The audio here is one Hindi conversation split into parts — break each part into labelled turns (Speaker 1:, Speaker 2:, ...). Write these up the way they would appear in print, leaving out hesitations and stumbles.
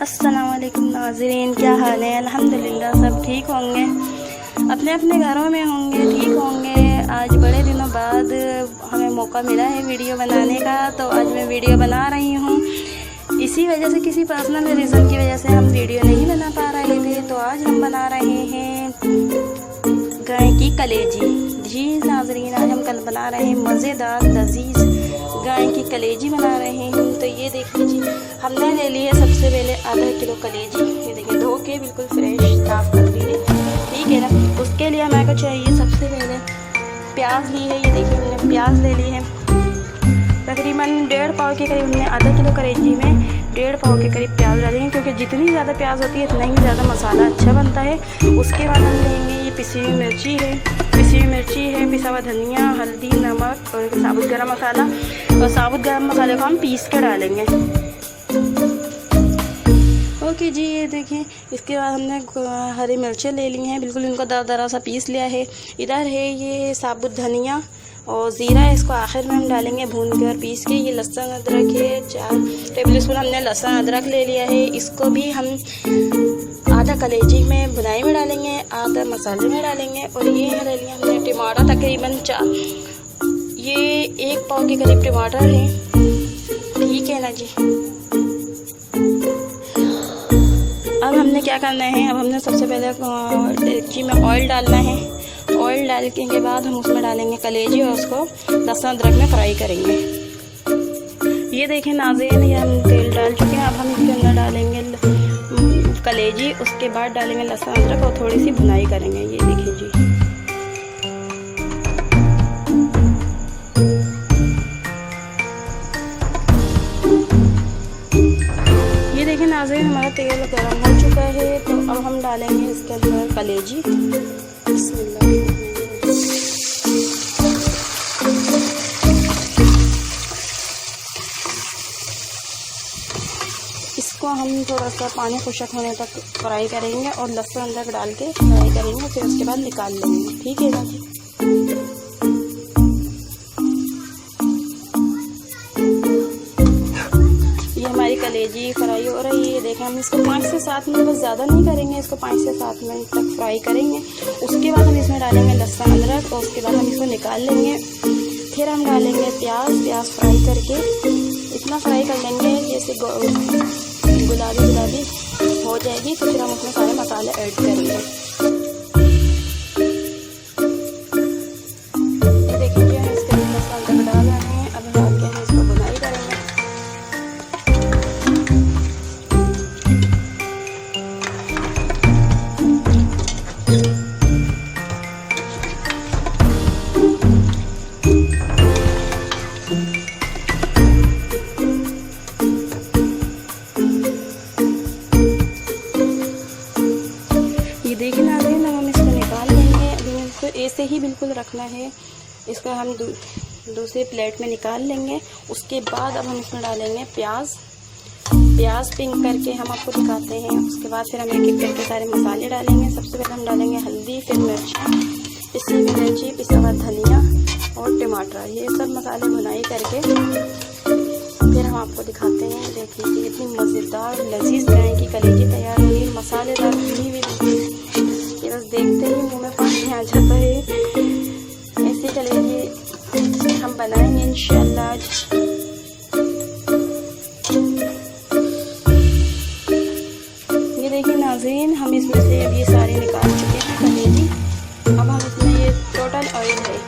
Speaker 1: अस्सलामुअलैकुम नाज़रीन, क्या हाल है? अल्हम्दुलिल्लाह सब ठीक होंगे, अपने अपने घरों में होंगे, ठीक होंगे। आज बड़े दिनों बाद हमें मौका मिला है वीडियो बनाने का, तो आज मैं वीडियो बना रही हूँ। इसी वजह से, किसी पर्सनल रीज़न की वजह से हम वीडियो नहीं बना पा रहे थे, तो आज हम बना रहे हैं गाय की कलेजी। जी नाज़रीन, आज हम कल बना रहे हैं मज़ेदार लजीज गाय की कलेजी बना रहे हैं। तो ये देख लीजिए, हमने ले ली है सबसे पहले आधा किलो कलेजी। ये देखिए, धो के बिल्कुल फ्रेश साफ कर ली है, ठीक है ना। उसके लिए हमें को चाहिए सबसे पहले प्याज ली है। ये देखिए, हमने प्याज ले ली है तकरीबन 1.5 पाव के करीब। हमने आधा किलो कलेजी में 1.5 पाव के करीब प्याज डालेंगे, क्योंकि जितनी ज़्यादा प्याज होती है उतना ही ज़्यादा मसाला अच्छा बनता है। उसके बाद हम लेंगे ये पिसी हुई मिर्ची है, पिसा हुआ धनिया, हल्दी, नमक और साबुत गरम मसाला। और साबुत गरम मसाले को हम पीस कर डालेंगे। ओके जी, ये देखिए, इसके बाद हमने हरी मिर्चें ले ली हैं, बिल्कुल इनको दरा सा पीस लिया है। इधर है ये साबुत धनिया और ज़ीरा है, इसको आखिर में हम डालेंगे भून के और पीस के। ये लहसुन अदरक है, 4 टेबल स्पून हमने लहसुन अदरक ले लिया है। इसको भी हम आधा कलेजी में भुनाई में डालेंगे, आधा मसाले में डालेंगे। और ये ले लिया हमने टमाटर तकरीबन 4, ये 1 पाव के करीब टमाटर है, ठीक है ना जी। अब हमने क्या करना है, अब हमने सबसे पहले डेगची में ऑयल डालना है। ऑयल डालने के बाद हम उसमें डालेंगे कलेजी और उसको लहसुन अदरक में फ्राई करेंगे। ये देखें नाज़रीन, ये हम तेल डाल चुके हैं। अब हम इसके अंदर डालेंगे कलेजी, उसके बाद डालेंगे लहसुन अदरक और थोड़ी सी भुनाई करेंगे। ये देखिए जी, ये देखिए नाज़रीन, हमारा तेल गर्म हो चुका है। तो अब हम डालेंगे इसके अंदर कलेजी। इसको हम थोड़ा सा पानी खुशक होने तक फ्राई करेंगे और लहसुन अदरक डाल के फ्राई करेंगे। फिर उसके बाद निकाल लेंगे, ठीक है ना जी। ये हमारी कलेजी फ्राई हो रही है। देखें, हम इसको 5 से 7 मिनट, बस ज़्यादा नहीं करेंगे, इसको 5 से 7 मिनट तक फ्राई करेंगे। उसके बाद हम इसमें डालेंगे लहसुन अदरक और उसके बाद हम इसको निकाल लेंगे। फिर हम डालेंगे प्याज फ्राई करके, इतना फ्राई कर लेंगे जैसे गुलाबी हो जाएगी। तो फिर हम उसमें सारे मसाले ऐड करेंगे। ये देखिए, हम इसके लिए मसाला डाल रहे हैं। अब डाल के हम इसको बुनाई करेंगे। देखिए नाज़रीन, हम इसको निकाल लेंगे। अभी इसको ऐसे ही बिल्कुल रखना है। इसको हम दूसरे प्लेट में निकाल लेंगे। उसके बाद अब हम इसमें डालेंगे प्याज पिंक करके हम आपको दिखाते हैं। उसके बाद फिर हम एक करके सारे मसाले डालेंगे। सबसे पहले हम डालेंगे हल्दी, फिर मिर्ची, पिसी हुई मिर्ची, पिसा हुआ धनिया और टमाटर। ये सब मसाले भुनाई करके फिर हम आपको दिखाते हैं। देखिए, इतनी मज़ेदार लजीज गाय की कलेजी तैयार हुई, मसालेदार भुनी हुई। ये बस देखते ही मुंह में पानी आ जाता है। ऐसी कलेजी हम बनाएंगे इंशाल्लाह। ये देखिए नाज़रीन, हम इसमें से अब ये सारे निकाल चुके हैं कलेजी। अब हम इसमें, ये टोटल ऑयल है,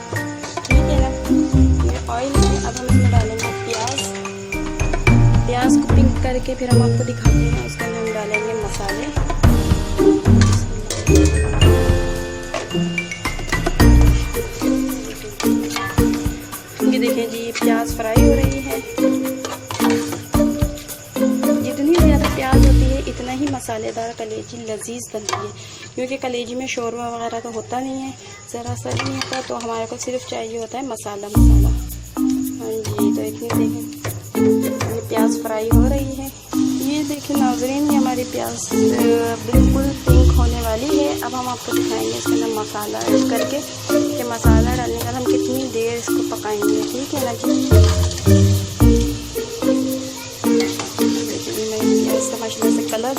Speaker 1: ठीक है ना, ये ऑयल है। अब हम इसमें डालेंगे प्याज को पिंक करके फिर हम आपको दिखाते हैं। उसके अंदर हम डालेंगे मसाले। ये देखें जी, प्याज फ्राई हो रही है। जितनी ज़्यादा प्याज होती है इतना ही मसालेदार कलेजी लजीज बनती है, क्योंकि कलेजी में शोरबा वगैरह तो होता नहीं है, ज़रा सा नहीं होता। तो हमारे को सिर्फ चाहिए होता है मसाला। हाँ जी, तो इतनी देखें, ये प्याज फ्राई हो रही है। ये देखिए नाज़रीन, ये हमारी प्याज बिल्कुल पिंक होने वाली है। अब हम आपको दिखाएंगे इसके अंदर मसाला ऐड करके कि मसाला डालने के बाद हम कितनी देर इसको पकाएंगे, ठीक है ना जी। देखिए, मेरी प्याज का माशाल्लाह से कलर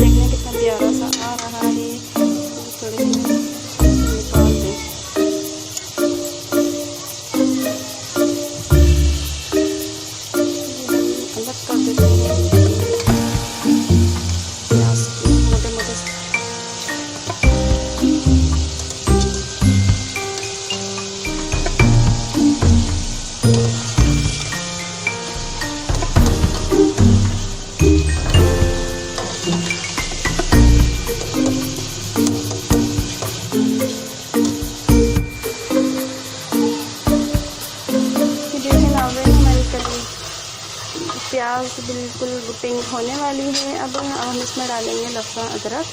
Speaker 1: प्याज बिल्कुल पिंक होने वाली है। अब हम इसमें डालेंगे लहसुन अदरक।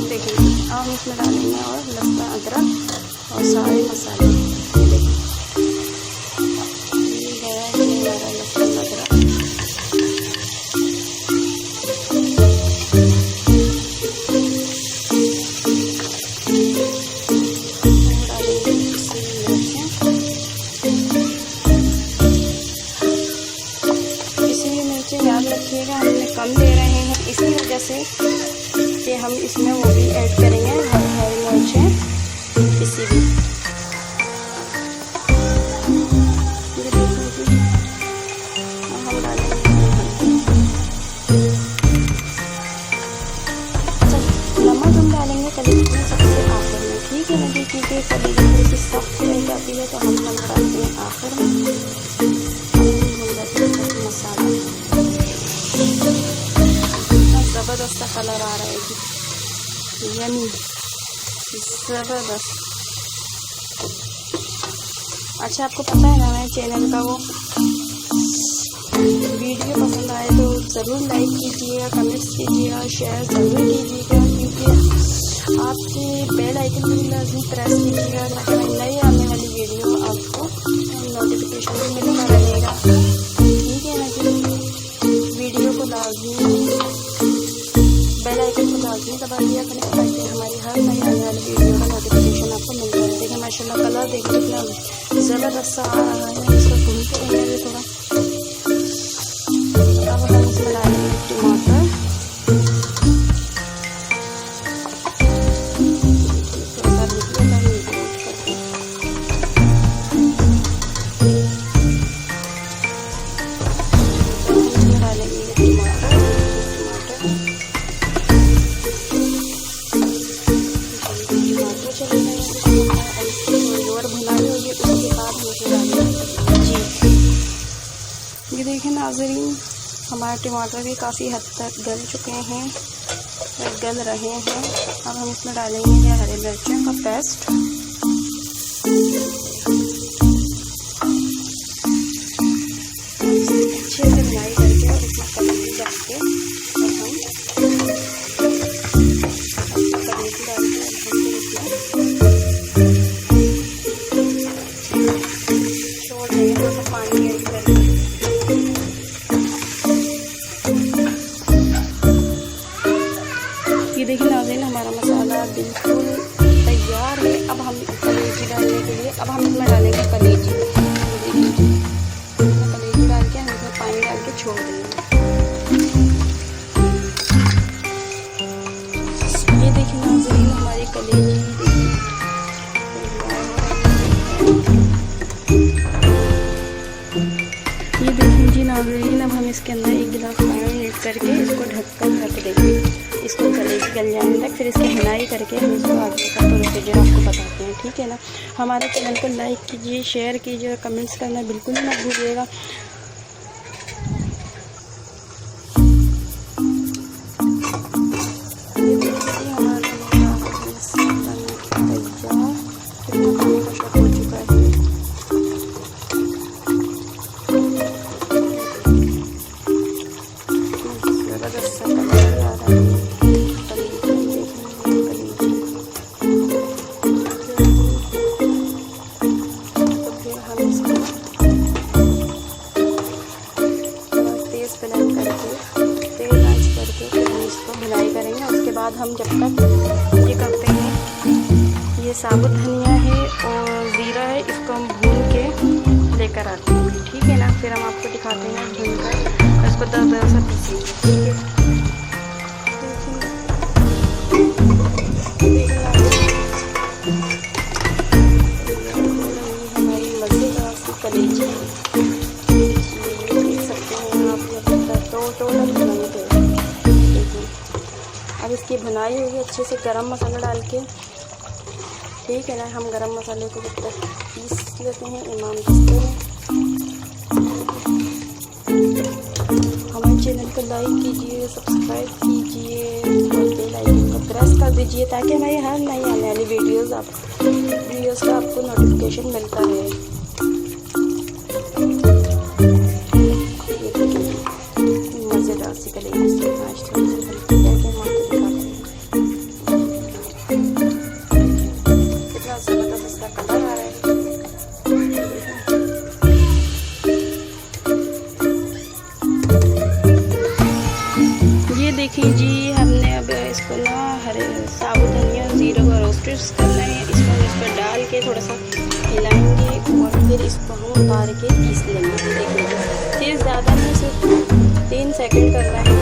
Speaker 1: देखिए अब हम इसमें डालेंगे और लहसुन अदरक और सारे मसाले। ये गया है हमारा लहसुन अदरक। याद रखिएगा हमने कम ले रहे हैं, इसी वजह से कि हम इसमें वो भी ऐड करेंगे हरी मिर्चें किसी भी। हम डालेंगे नमक, हम डालेंगे कलेजी में सबसे आखिर में, ठीक है ना जी, क्योंकि कलेजी थोड़ी सी सख्त रह जाती है तो हम नमक डालते हैं आखिर में। मसाला ज़बरदस्त कलर आ रहा है जी, यानी ज़बरदस्त। अच्छा आपको पता है ना मेरे चैनल का वो वीडियो पसंद आए तो ज़रूर लाइक कीजिएगा, कमेंट्स कीजिएगा, शेयर ज़रूर कीजिएगा, क्योंकि आपके बेल आइकन भी लाजमी प्रेस कीजिएगा ताकि नई आने वाली वीडियो आपको नोटिफिकेशन भी मिलता रहेगा, ठीक है ना जी। वीडियो को लाजमी बेल आइकन को लाजमी दबा दिया करें ताकि हमारी हर नई आने वाली वीडियो का नोटिफिकेशन आपको मिलता रहे। देखिए माशाल्लाह कलर देखिए कितना ज़बरदस्त आ रहा है, इसको भूनते रहेंगे थोड़ा। अब हम इसमें डालेंगे टमाटर, ये देखें नाज़रीन हमारे टमाटर भी काफ़ी हद तक गल चुके हैं, गल रहे हैं। अब हम इसमें डालेंगे हरी मिर्चों का पेस्ट, अच्छे से भुनाई करके और इसमें कलेजी डाल के और हम कलेजी डाल के छोड़ देंगे, थोड़ा सा पानी ऐड करके। ये देखिए नाज़रीन हमारा मसाला बिल्कुल तैयार है। अब हम कलेजी डालने के लिए अब हम इसमें डालेंगे कलेजी। कलेजी डाल के हम इसमें पानी डाल के छोड़ देंगे। ये देखिए नाज़रीन हमारी कलेजी ये देखिए जी नाज़रीन। अब हम इसके अंदर 1 गिलास पानी ऐड करके इसको ढककर रख देंगे, इसको कलेजी गल जाने तक। फिर इसकी हिनाई करके हम इसको आगे का प्रोसीजर आपको बताते हैं, ठीक है ना। हमारे चैनल को लाइक कीजिए, शेयर कीजिए और कमेंट्स करना बिल्कुल मत भूलिएगा। ये देखिए हमारा हो चुका है। उसके बाद हम जब तक ये करते हैं, ये साबुत धनिया है और ज़ीरा है, इसको हम भून के लेकर आते हैं, ठीक है ना। फिर हम आपको दिखाते हैं भून कर और इसको दरदरा सा पीसेंगे, ठीक है। हमारी मज़ेदार सी कलेजी देख सकते हैं आप, टोटल बनाने के। अब इसकी भुनाई होगी अच्छे से गरम मसाला डाल के, ठीक है ना। हम गरम मसाले को जब तक पीस लेते हैं इमाम दस्ते में। हमारे चैनल को लाइक कीजिए, सब्सक्राइब कीजिए और बेल आइकन का प्रेस कर दीजिए ताकि हमारी हर नई आने वाली वीडियोस का आपको नोटिफिकेशन मिलता रहे। मज़ेदार सी कलेजी से नाश्ते में बनती है कि आपको दिखाते हैं। कितना ज़बरदस्त इसका कलर आ रहा है। ये देखिए जी, हमने अब इसको ना हरे साबुत धनिया ज़ीरा का रोस्टेड करना है। इसको इस पर डाल के थोड़ा सा हिलाएंगे और फिर इसको हम उतार के पीस लेंगे। देखिए सिर्फ ज़्यादा नहीं, सिर्फ 3 सेकंड करना है।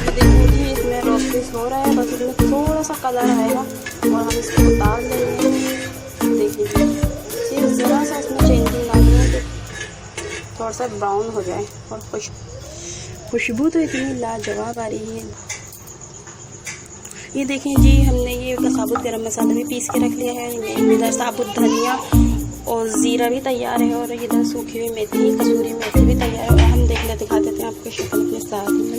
Speaker 1: ये देखिए जी, इसमें रोस्टेड हो रहा है, बस इसमें थोड़ा सा कलर आएगा और हम इसको उतार लेंगे। देखिए जी, सिर्फ ज़रा सा इसमें चेंजिंग आनी है कि थोड़ा सा ब्राउन हो जाए। और खुशबू तो इतनी लाजवाब आ रही है। ये देखें जी, हमने ये साबुत गरम मसाला भी पीस के रख लिया है। इधर साबुत धनिया और ज़ीरा भी तैयार है और इधर सूखी हुई मेथी, कसूरी मेथी भी तैयार है। और हम दिखा देते हैं आपको शक्ल अपने साथ में।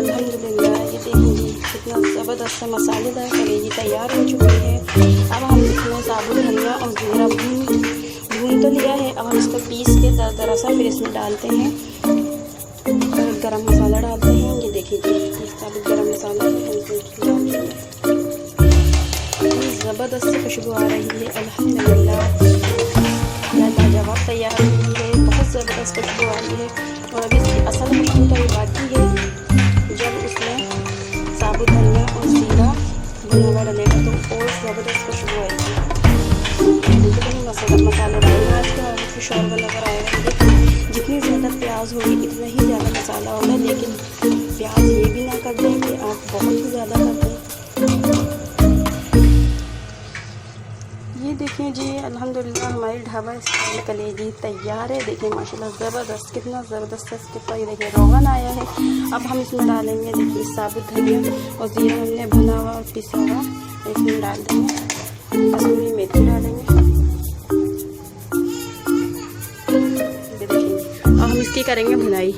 Speaker 1: अल्हम्दुलिल्लाह, ये देखें जी, कितना ज़बरदस्त सा मसालेदार कलेजी तैयार हो चुकी है। अब हम इसमें साबुत धनिया और ज़ीरा भून तो लिया है। अब हम इसको पीस के ज़रा सा फिर इसमें डालते हैं, गरम मसाला डालते हैं। ये देखिए जी, साबुत गरम मसाला ज़बरदस्त सी खुशबू आ रही है। अल्हम्दुलिल्लाह, लाजवाब तैयार हुई है, बहुत ज़बरदस्त खुशबू आ रही है। और अभी इसकी असल खुशबू तो बाकी है जब उसमें साबुत धनिया और ज़ीरा भुना हुआ डलेगा तो और ज़बरदस्त खुशबू आएगी। देखिए मसालेदार आज का कुछ और नज़र आएगा। जितनी ज़्यादा प्याज होगी इतना ही ज़्यादा मसाला होगा, लेकिन प्याज ये भी ना कर दें कि आप बहुत ही ज़्यादा कर दें। ये देखें जी, अल्हम्दुलिल्लाह हमारी ढाबा स्टाइल कलेजी तैयार है। देखें माशाल्लाह ज़बरदस्त, कितना ज़बरदस्त इसके ऊपर ये देखिए रोगन आया है। अब हम इसमें डालेंगे देखिए साबुत धनिया और ज़ीरा हमने भुना हुआ और पिसा हुआ इसमें डाल देंगे। कसूरी मेथी डालेंगे। हम इसकी करेंगे भुनाई।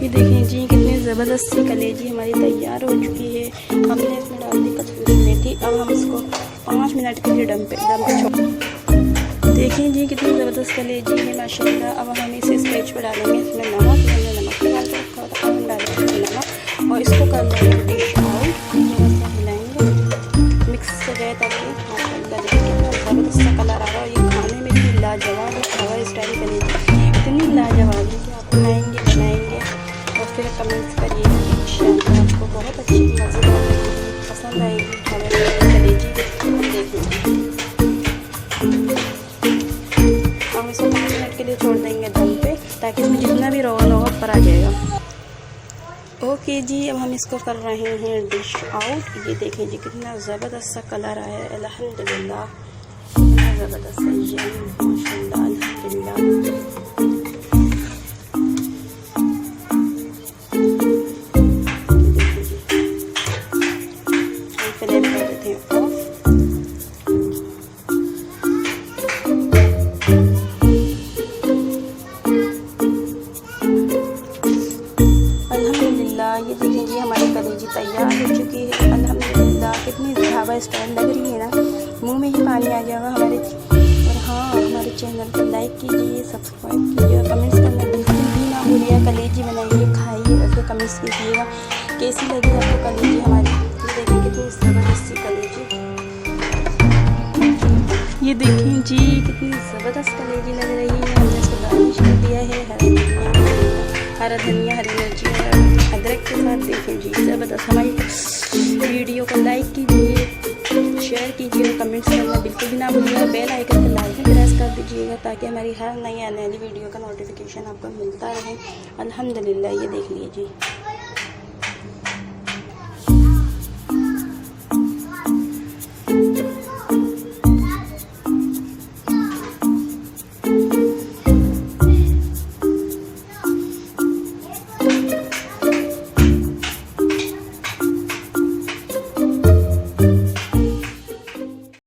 Speaker 1: ये देखें जी, कितनी ज़बरदस्त सी कलेजी हमारी तैयार हो चुकी है। हमने इसमें डाल दी कसूरी मेथी। अब हम इसको 5 मिनट के लिए दम पे छोड़। देखें जी, कितनी ज़बरदस्त कलेजी है माशाल्लाह। अब हम इसे स्टेज पर डालेंगे। इसमें नमक, हमने नमक डाल के रखा था, हम डालेंगे नमक और इसको कर लेंगे डिश आउट। थोड़ा सा हिलाएंगे, मिक्स हो जाए ताकि माशाल्लाह देखिए कितना ज़बरदस्त सा कलर आ रहा है। ये खाने में भी लाजवाब है। ढाबा स्टाइल कलेजी इतनी लाजवाब है कि आप खाएँगे, बनाएँगे और फिर कमेंट्स करिएगा। इंशाअल्लाह आपको बहुत अच्छी मज़ेदार पसंद आएगी ढाबा कलेजी। देखिए हम इसको 5 मिनट के लिए छोड़ देंगे दम पे ताकि इसमें जितना भी रोगन होगा ऊपर आ जाएगा। ओके जी, अब हम इसको कर रहे हैं डिश आउट। ये देखें जी, कितना ज़बरदस्त सा कलर आया है। अल्हम्दुलिल्लाह, कितना ज़बरदस्त है माशाल्लाह। अल्हम्दुलिल्लाह, ये देखें जी, हमारी कलेजी तैयार हो चुकी है। अल्हम्दुलिल्लाह, कितनी ढाबा स्टाइल लग रही है ना, मुंह में ही पानी आ जाएगा हमारे। और हाँ, हमारे चैनल को लाइक कीजिए, सब्सक्राइब कीजिए और कमेंट्स करना बिल्कुल भी ना भूलिए। कलेजी बनाइए, खाइए और फिर कमेंट्स कीजिएगा कैसी लगी आपको कलेजी हमारी। ये देखें कितनी ज़बरदस्त सी कलेजी। ये देखें जी, कितनी ज़बरदस्त कलेजी लग रही है। हमने इसको गार्निश कर दिया है हरा धनिया, हरी मिर्ची और अदरक के साथ। देखें जी, ज़बरदस्त। हमारी वीडियो को लाइक कीजिए, शेयर कीजिए और कमेंट्स करना बिल्कुल भी ना भूलिएगा। बेल आइकन पर लाजमी प्रेस कर दीजिएगा ताकि हमारी हर नई आने वाली वीडियो का नोटिफिकेशन आपको मिलता रहे। अल्हम्दुलिल्लाह, ये देख लीजिए जी।